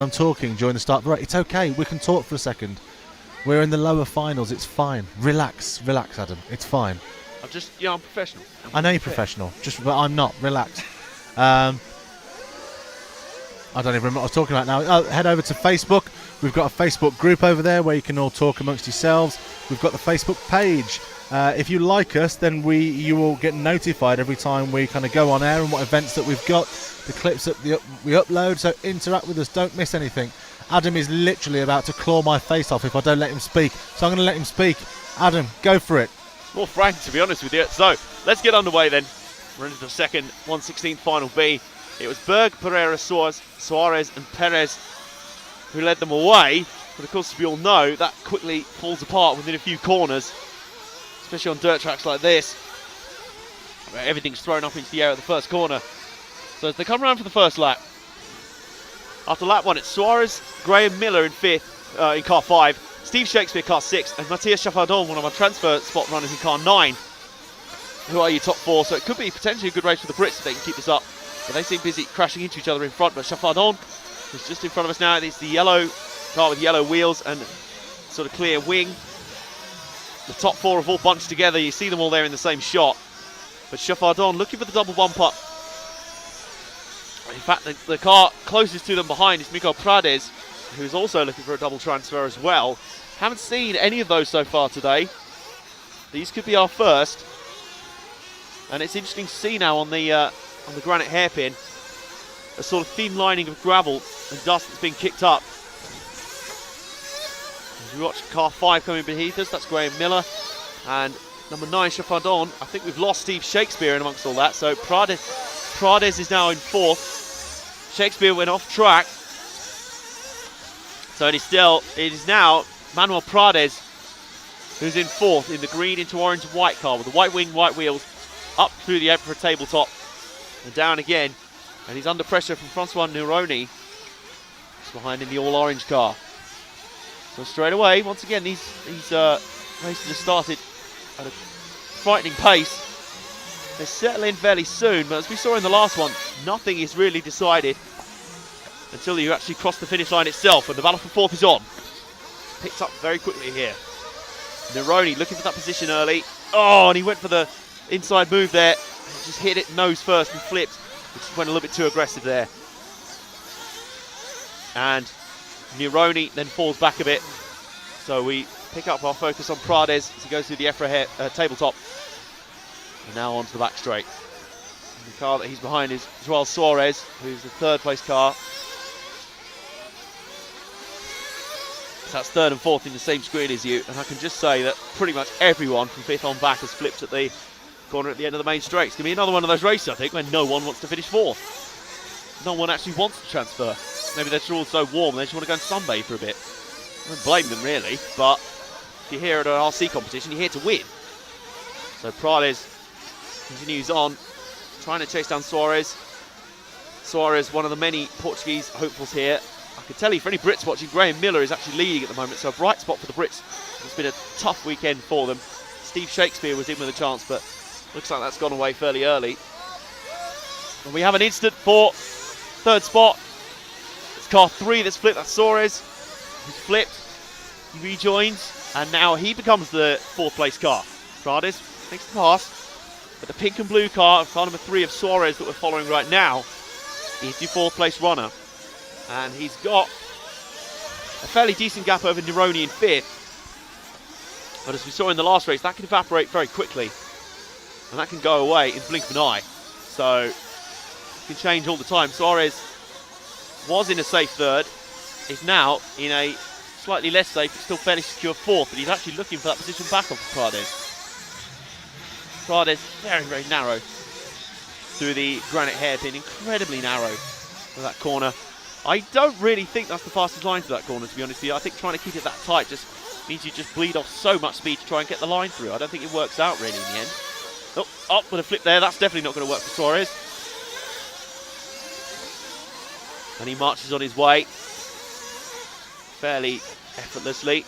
I'm talking during the start. Right, it's okay. We can talk for a second. We're in the lower finals. It's fine. Relax, Adam. It's fine. I'm professional. I know you're professional, but I'm not. Relax. I don't even remember what I was talking about now. Oh, head over to Facebook. We've got a Facebook group over there where you can all talk amongst yourselves. We've got the Facebook page. If you like us, then you will get notified every time we kind of go on air and what events that we've got, the clips that we upload. So interact with us. Don't miss anything. Adam is literally about to claw my face off if I don't let him speak. So I'm going to let him speak. Adam, go for it. More frank, to be honest with you. So let's get underway then. We're into the second 1/16 final B. It was Berg, Pereira, Suarez and Perez who led them away. But of course, as we all know, that quickly falls apart within a few corners, especially on dirt tracks like this, where everything's thrown up into the air at the first corner. So as they come around for the first lap, after lap 1, it's Suarez, Graham Miller in 5th in car 5, Steve Shakespeare car 6, and Matthias Chaffardon, one of our transfer spot runners, in car 9, who are your top 4. So it could be potentially a good race for the Brits if they can keep this up. But they seem busy crashing into each other in front. But Chaffardon, who's just in front of us now, it's the yellow car with yellow wheels and sort of clear wing. The top 4 have all bunched together. You see them all there in the same shot. But Chaffardon looking for the double bumper. In fact, the car closest to them behind is Miko Prades, who's also looking for a double transfer as well. Haven't seen any of those so far today. These could be our first. And it's interesting to see now on the granite hairpin a sort of thin lining of gravel and dust that's being kicked up. As we watch car 5 coming beneath us, that's Graham Miller. And number 9, Chaffardon. I think we've lost Steve Shakespeare in amongst all that. So Prades is now in 4th. Shakespeare went off track. So it is now Manuel Prades who's in 4th in the green into orange and white car with the white wing, white wheels up through the Emperor tabletop and down again. And he's under pressure from Francois Nironi. He's behind in the all orange car. So straight away, once again, these races have started at a frightening pace. They settle in fairly soon, but as we saw in the last one, nothing is really decided until you actually cross the finish line itself, and the battle for 4th is on. Picked up very quickly here. Nironi looking for that position early. Oh, and he went for the inside move there. He just hit it nose first and flipped, which went a little bit too aggressive there. And Nironi then falls back a bit. So we pick up our focus on Prades as he goes through the Efra tabletop. And now onto the back straight. And the car that he's behind is Joel Suarez, who's the 3rd place car. So that's 3rd and 4th in the same screen as you. And I can just say that pretty much everyone from 5th on back has flipped at the corner at the end of the main straight. It's going to be another one of those races, I think, when no one wants to finish 4th. No one actually wants to transfer. Maybe they're all so warm they just want to go and sunbathe for a bit. I don't blame them, really. But if you're here at an RC competition, you're here to win. So Prades continues on, trying to chase down Suarez. Suarez, one of the many Portuguese hopefuls here. I can tell you, for any Brits watching, Graham Miller is actually leading at the moment, so a bright spot for the Brits. It's been a tough weekend for them. Steve Shakespeare was in with a chance, but looks like that's gone away fairly early. And we have an instant for 3rd spot. It's car 3 that's flipped. That's Suarez, who's flipped. He rejoins, and now he becomes the 4th place car. Prades makes the pass. But the pink and blue car number 3 of Suarez that we're following right now is the 4th place runner. And he's got a fairly decent gap over Nironi in 5th. But as we saw in the last race, that can evaporate very quickly. And that can go away in the blink of an eye. So it can change all the time. Suarez was in a safe 3rd. Is now in a slightly less safe, but still fairly secure 4th. But he's actually looking for that position back off of Prades. Prades very, very narrow through the granite hairpin, incredibly narrow for that corner. I don't really think that's the fastest line to that corner, to be honest with you. I think trying to keep it that tight just means you just bleed off so much speed to try and get the line through. I don't think it works out really in the end. Oh, up with a flip there. That's definitely not going to work for Suarez. And he marches on his way fairly effortlessly.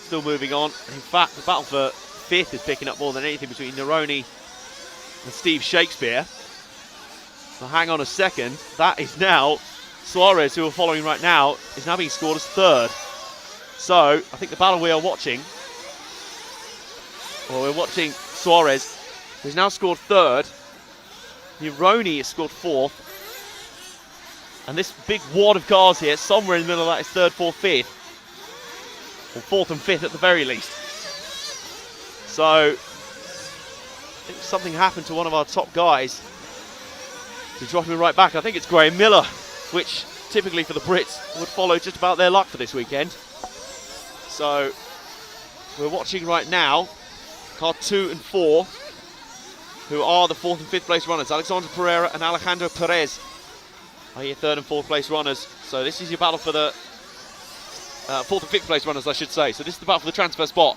Still moving on. In fact, the battle for 5th is picking up more than anything between Nironi and Steve Shakespeare. So hang on a second. That is now Suarez, who are following right now, is now being scored as third. So I think the battle we are watching, we're watching Suarez, who's now scored third. Nironi has scored fourth. And this big wad of cars here, somewhere in the middle of that is third, fourth, fifth. Or fourth and fifth at the very least. So I think something happened to one of our top guys to drop him right back. I think it's Graham Miller, which typically for the Brits would follow just about their luck for this weekend. So we're watching right now car 2 and 4, who are the 4th and 5th place runners. Alexander Pereira and Alejandro Perez are your 3rd and 4th place runners. So this is your battle for the 4th and 5th place runners, I should say. So this is the battle for the transfer spot,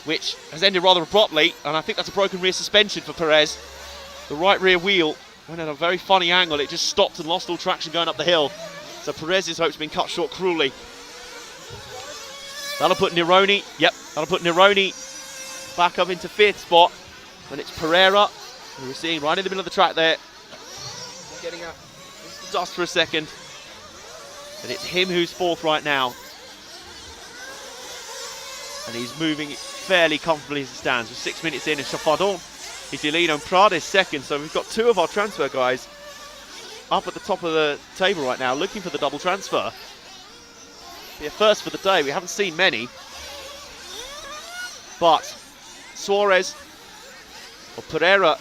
which has ended rather abruptly, and I think that's a broken rear suspension for Perez. The right rear wheel went at a very funny angle. It just stopped and lost all traction going up the hill. So Perez's hopes have been cut short cruelly. That'll put Nironi, that'll put Nironi back up into 5th spot. And it's Pereira, who we're seeing right in the middle of the track there, getting out into the dust for a second. And it's him who's 4th right now. And he's moving fairly comfortably as it stands. With 6 minutes in, and Chafardon is your lead, and Prada is 2nd. So we've got 2 of our transfer guys up at the top of the table right now, looking for the double transfer. Be a first for the day. We haven't seen many. But Suarez, or Pereira,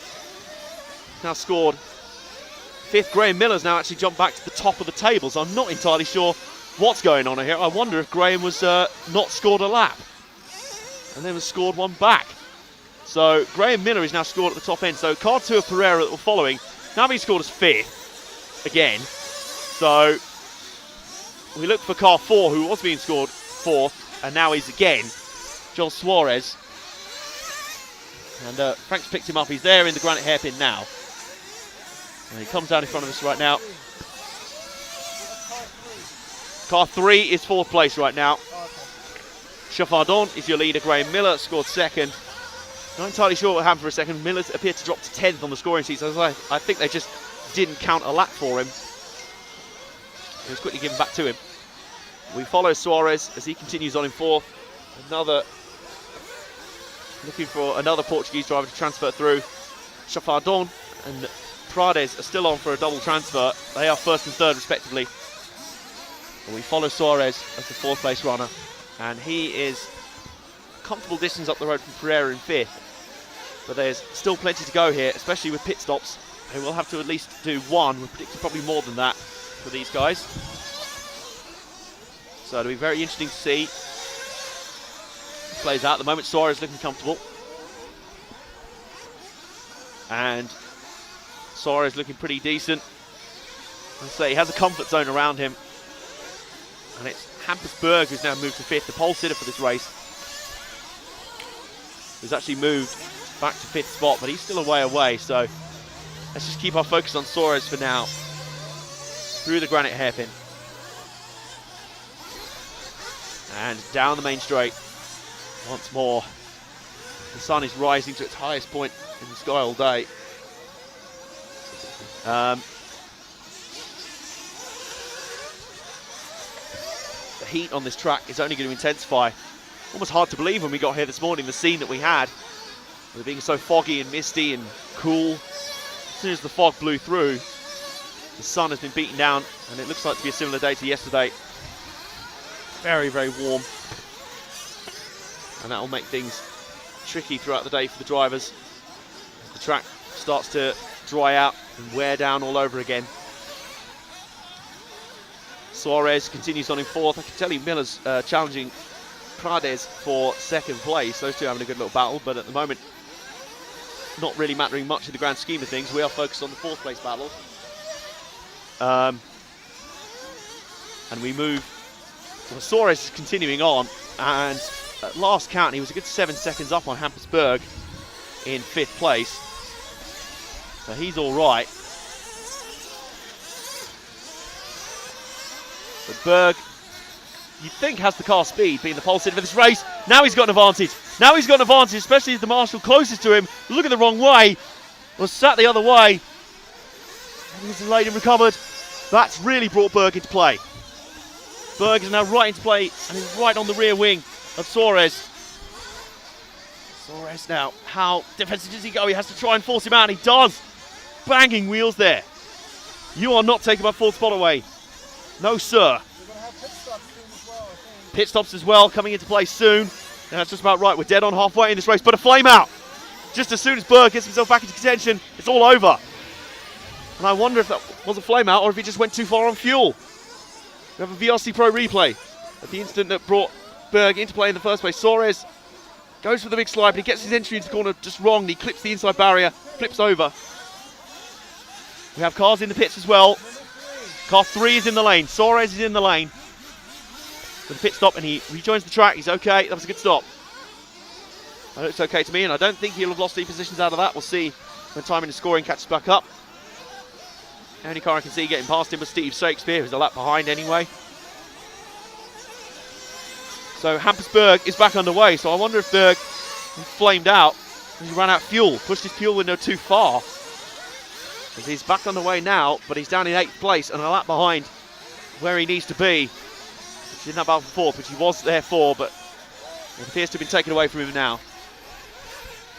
now scored 5th. Graham Miller's now actually jumped back to the top of the table, so I'm not entirely sure what's going on here. I wonder if Graham was not scored a lap and then was scored one back. So Graham Miller is now scored at the top end. So car 2 of Pereira that we're following now being scored as 5th again. So we look for car 4, who was being scored 4th and now is again Joel Suarez. And Frank's picked him up. He's there in the granite hairpin now. And he comes down in front of us right now. Car 3 is 4th place right now. Chafardon is your leader. Graham Miller scored 2nd. Not entirely sure what happened for a second. Miller appeared to drop to 10th on the scoring sheet. So I think they just didn't count a lap for him. It was quickly given back to him. We follow Suarez as he continues on in 4th. Looking for another Portuguese driver to transfer through. Chafardon and Prades are still on for a double transfer. They are 1st and 3rd respectively. And we follow Suarez as the 4th place runner. And he is a comfortable distance up the road from Pereira in 5th. But there's still plenty to go here, especially with pit stops. They will have to at least do 1. We're predicting probably more than that for these guys. So it'll be very interesting to see how it plays out. At the moment, Suarez looking comfortable. And Suarez looking pretty decent. I'd say he has a comfort zone around him. And it's Hampersberg who's now moved to 5th, the pole sitter for this race. Who's actually moved back to 5th spot, but he's still a way away. So let's just keep our focus on Suarez for now. Through the granite hairpin. And down the main straight once more. The sun is rising to its highest point in the sky all day. The heat on this track is only going to intensify. Almost hard to believe when we got here this morning, the scene that we had, with it being so foggy and misty and cool. As soon as the fog blew through, the sun has been beaten down, and it looks like to be a similar day to yesterday. Very, very warm. And that will make things tricky throughout the day for the drivers. The track starts to dry out and wear down all over again. Suarez continues on in 4th. I can tell you Miller's challenging Prades for 2nd place. Those two having a good little battle, but at the moment not really mattering much in the grand scheme of things. We are focused on the 4th place battle. And we move. Well, Suarez is continuing on, and at last count he was a good 7 seconds up on Hampersberg in 5th place. So he's all right. But Berg, you'd think, has the car speed, being the pole sitter for this race. Now he's got an advantage. Now he's got an advantage, especially as the marshal closest to him, looking the wrong way, was sat the other way. And he's delayed and recovered. That's really brought Berg into play. Berg is now right into play and is right on the rear wing of Suarez. Suarez now, how defensive does he go? He has to try and force him out, and he does. Banging wheels there. You are not taking my fourth spot away. No, sir. Pit stops as well coming into play soon. And that's just about right. We're dead on halfway in this race, but a flame out. Just as soon as Berg gets himself back into contention, it's all over. And I wonder if that was a flame out or if he just went too far on fuel. We have a VRC Pro replay of the incident that brought Berg into play in the first place. Suarez goes for the big slide, but he gets his entry into the corner just wrong. He clips the inside barrier, flips over. We have cars in the pits as well. Car 3 is in the lane. Suarez is in the lane with a pit stop, and he rejoins the track. He's okay. That was a good stop. That looks okay to me, and I don't think he'll have lost any positions out of that. We'll see when timing and scoring catches back up. The only car I can see getting past him was Steve Shakespeare, who's a lap behind anyway. So Hampersburg is back underway, so I wonder if Berg flamed out and he ran out of fuel, pushed his fuel window too far. Because he's back underway now, but he's down in 8th place and a lap behind where he needs to be. He didn't have battle for 4th, which he was there for, but it appears to have been taken away from him now.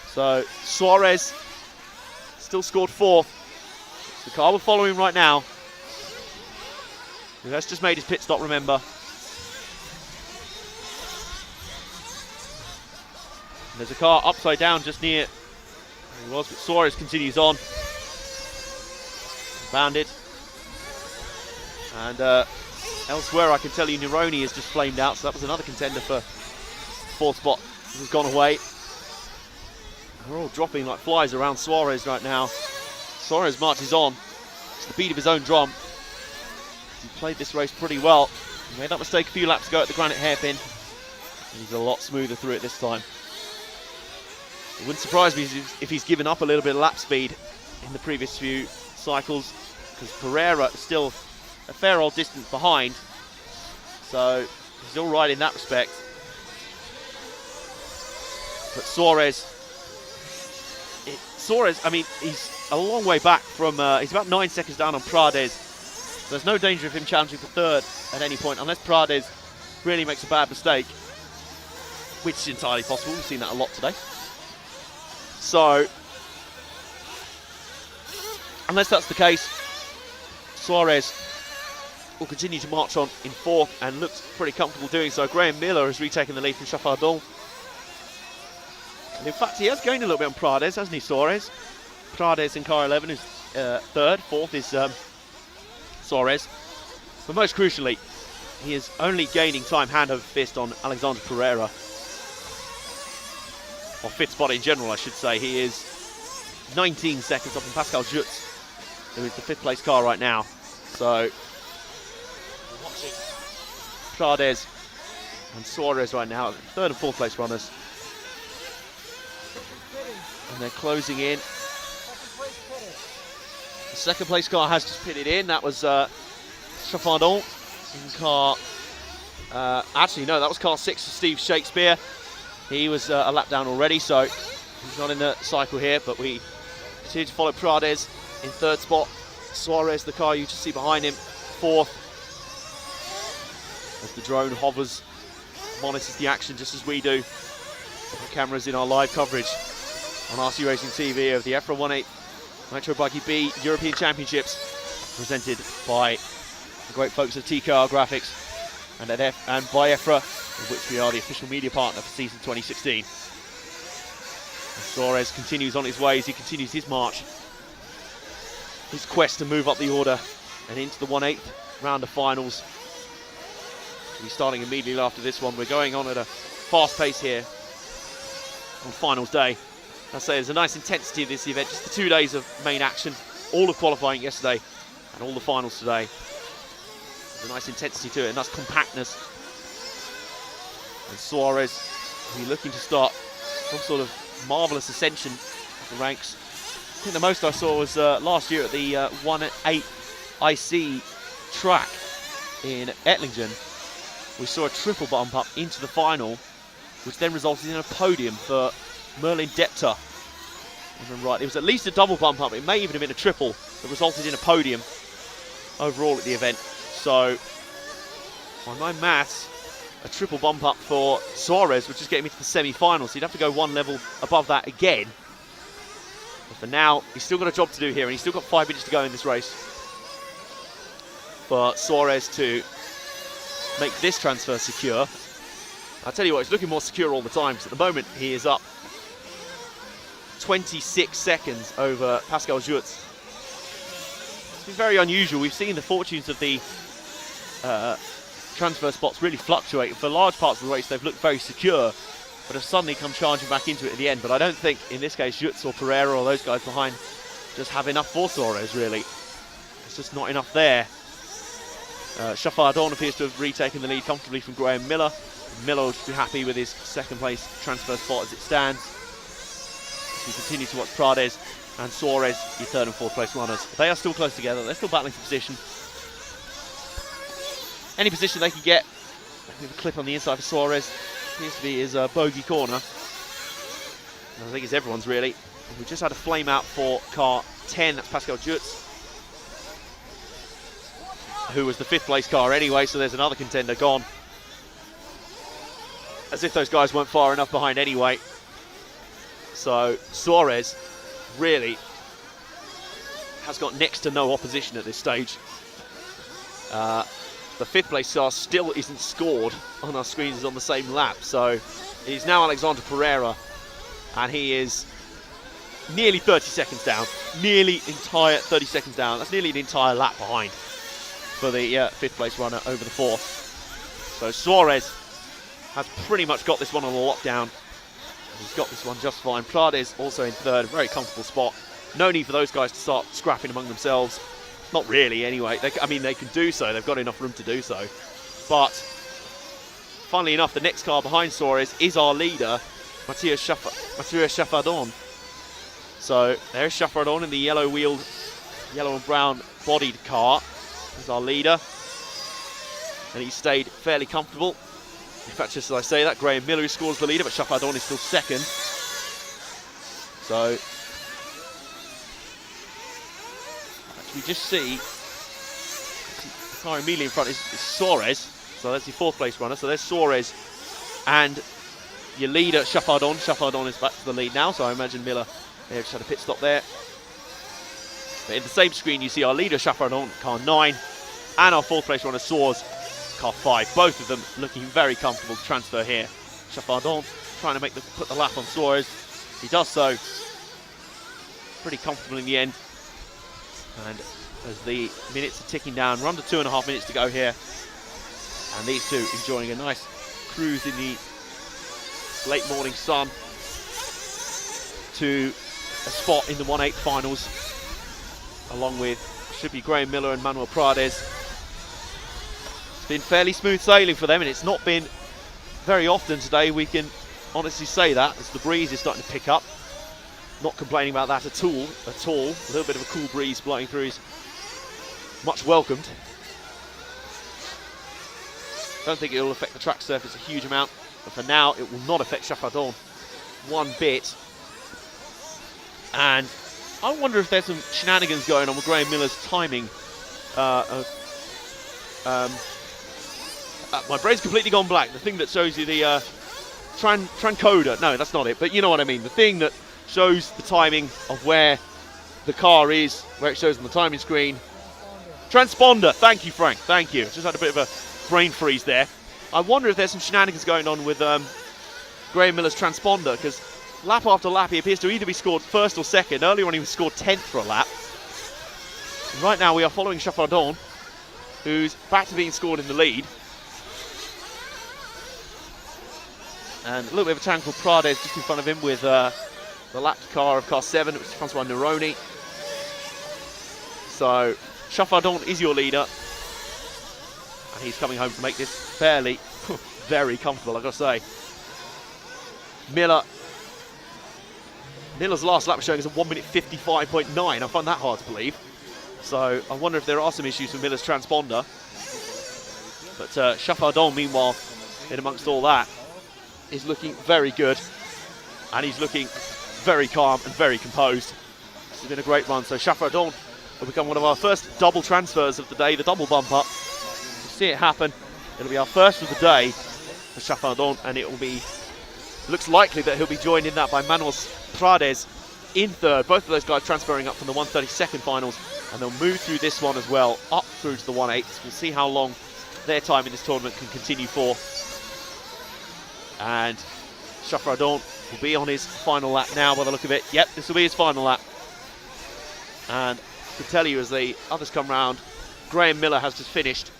So Suarez still scored 4th. The car we're following right now. He has just made his pit stop, remember. And there's a car upside down just near where he was, but Suarez continues on. Bounded. And elsewhere I can tell you Neroni has just flamed out, so that was another contender for 4th spot. This has gone away. They're all dropping like flies around Suarez right now. Suarez marches on. It's the beat of his own drum. He played this race pretty well. He made that mistake a few laps ago at the Granite Hairpin. He's a lot smoother through it this time. It wouldn't surprise me if he's given up a little bit of lap speed in the previous few cycles, because Pereira is still a fair old distance behind. So he's all right in that respect. But Suarez, I mean, he's a long way back from, he's about 9 seconds down on Prades. So there's no danger of him challenging for 3rd at any point, unless Prades really makes a bad mistake, which is entirely possible. We've seen that a lot today. So, unless that's the case, Suarez will continue to march on in 4th and looks pretty comfortable doing so. Graham Miller has retaken the lead from Chaffardon. And in fact, he has gained a little bit on Prades, hasn't he, Suarez? Prades in car 11 is 3rd, 4th is Suarez. But most crucially, he is only gaining time hand over fist on Alexandre Pereira. Or 5th spot in general, I should say. He is 19 seconds off from Pascal Jutz, who is the 5th place car right now. So, we're watching Prades and Suarez right now, 3rd and 4th place runners. And they're closing in. The 2nd place car has just pitted in. That was Chaffardon in car... actually, no, that was car 6 for Steve Shakespeare. He was a lap down already, so he's not in the cycle here, but we continue to follow Prades in 3rd spot. Suarez, the car you just see behind him, 4th. As the drone hovers, monitors the action just as we do. The cameras in our live coverage on RC Racing TV of the EFRA 1/8 Nitro Buggy B European Championships, presented by the great folks at TKR Graphics and by EFRA, of which we are the official media partner for season 2016. And Suarez continues on his way as he continues his march, his quest to move up the order and into the 1/8 round of finals. We'll be starting immediately after this one. We're going on at a fast pace here on finals day. I say there's a nice intensity of this event, just the 2 days of main action, all of qualifying yesterday and all the finals today. There's a nice intensity to it, and that's compactness. And Suarez will be looking to start some sort of marvellous ascension of the ranks. I think the most I saw was last year at the 1/8 IC track in Ettlingen. We saw a triple bump up into the final, which then resulted in a podium for Merlin Depta. If I'm right, it was at least a double bump up. It may even have been a triple that resulted in a podium. overall at the event. So, on my maths, a triple bump up for Suarez would just get him into the semi-finals. So he'd have to go one level above that again. But for now, he's still got a job to do here, and he's still got 5 minutes to go in this race for Suarez to make this transfer secure. I'll tell you what, he's looking more secure all the time, because at the moment he is up 26 seconds over Pascal Juts. It's been very unusual. We've seen the fortunes of the transfer spots really fluctuate. For large parts of the race, they've looked very secure, but have suddenly come charging back into it at the end. But I don't think, in this case, Juts or Pereira or those guys behind just have enough for Suarez, really. It's just not enough there. Chaffardon appears to have retaken the lead comfortably from Graham Miller. Miller will just be happy with his second place transfer spot as it stands. We continue to watch Prades and Suarez, your third and fourth place runners. They are still close together, they're still battling for position. Any position they can get. We have a clip on the inside for Suarez. Appears to be his bogey corner. And I think it's everyone's really. And we just had a flame out for car 10, that's Pascal Juts, who was the 5th place car anyway, so there's another contender gone. As if those guys weren't far enough behind anyway. So Suarez really has got next to no opposition at this stage. The 5th place car still isn't scored on our screens on the same lap, so he's now Alexander Pereira, and he is nearly 30 seconds down. Nearly entire 30 seconds down. That's nearly an entire lap behind for the 5th place runner over the 4th. So Suarez has pretty much got this one on the lockdown. He's got this one just fine. Prades also in 3rd, very comfortable spot. No need for those guys to start scrapping among themselves. Not really, anyway. I mean, they can do so. They've got enough room to do so. But, funnily enough, the next car behind Suarez is our leader, Mathieu Chaffardon. So, there's Chaffardon in the yellow-wheeled, yellow and brown bodied car. He's our leader. And he stayed fairly comfortable. In fact, just as I say that, Graham Miller scores the leader, but Chaffardon is still 2nd. So, we just see the car immediately in front is Suarez. So that's the 4th place runner. So there's Suarez and your leader, Chaffardon. Chaffardon is back to the lead now, so I imagine Miller just had a pit stop there. But in the same screen, you see our leader, Chaffardon, car 9, and our 4th place runner, Suarez, car 5. Both of them looking very comfortable to transfer here. Chaffardon trying to put the lap on Suarez. He does so pretty comfortable in the end. And as the minutes are ticking down, we're under 2.5 minutes to go here. And these two enjoying a nice cruise in the late morning sun to a spot in the 1/8 finals, along with should be Graham Miller and Manuel Prades. It's been fairly smooth sailing for them, and it's not been very often today, we can honestly say that, as the breeze is starting to pick up. Not complaining about that at all. A little bit of a cool breeze blowing through is much welcomed. Don't think it will affect the track surface a huge amount, but for now it will not affect Chaffardon one bit. And I wonder if there's some shenanigans going on with Graham Miller's timing. My brain's completely gone blank. The thing that shows you the trancoder. No, that's not it, but you know what I mean. The thing that shows the timing of where the car is, where it shows on the timing screen. Transponder. Thank you, Frank. Thank you. Just had a bit of a brain freeze there. I wonder if there's some shenanigans going on with Graham Miller's transponder, because lap after lap he appears to either be scored 1st or 2nd. Earlier on he was scored 10th for a lap. And right now we are following Chaffardon, who's back to being scored in the lead. And a little bit of a tangle for Prades just in front of him with the lapped car of car 7, which is Francois Neroni. So Chaffardon is your leader, and he's coming home to make this fairly, very comfortable, I've got to say. Miller's last lap showing is a 1:55.9. I find that hard to believe. So I wonder if there are some issues with Miller's transponder. But Chaffardon, meanwhile, in amongst all that, is looking very good, and he's looking very calm and very composed. This has been a great run. So Chaffardon will become one of our first double transfers of the day, the double bump up. We'll see it happen. It'll be our first of the day for Chaffardon, and it will be, looks likely that he'll be joined in that by Manos Prades in third. Both of those guys transferring up from the 132nd finals, and they'll move through this one as well, up through to the 1/8. We'll see how long their time in this tournament can continue for. And Chaffardon will be on his final lap now by the look of it. Yep, this will be his final lap. And I can tell you as the others come round, Graham Miller has just finished.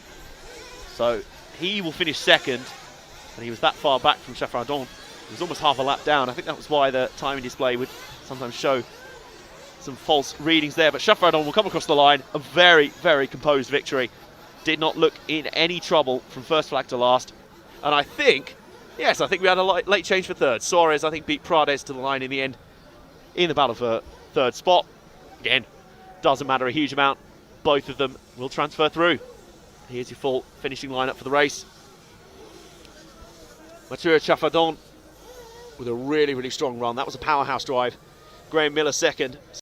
So he will finish second, and he was that far back from Chaffardon. He was almost half a lap down. I think that was why the timing display would sometimes show some false readings there. But Chaffardon will come across the line. A very, very composed victory. Did not look in any trouble from first flag to last. And I think, yes, I think we had a late change for third. Suarez, I think, beat Prades to the line in the end in the battle for third spot. Again, doesn't matter a huge amount. Both of them will transfer through. Here's your full finishing lineup for the race. Mathieu Chaffardon with a really, really strong run. That was a powerhouse drive. Graham Miller second.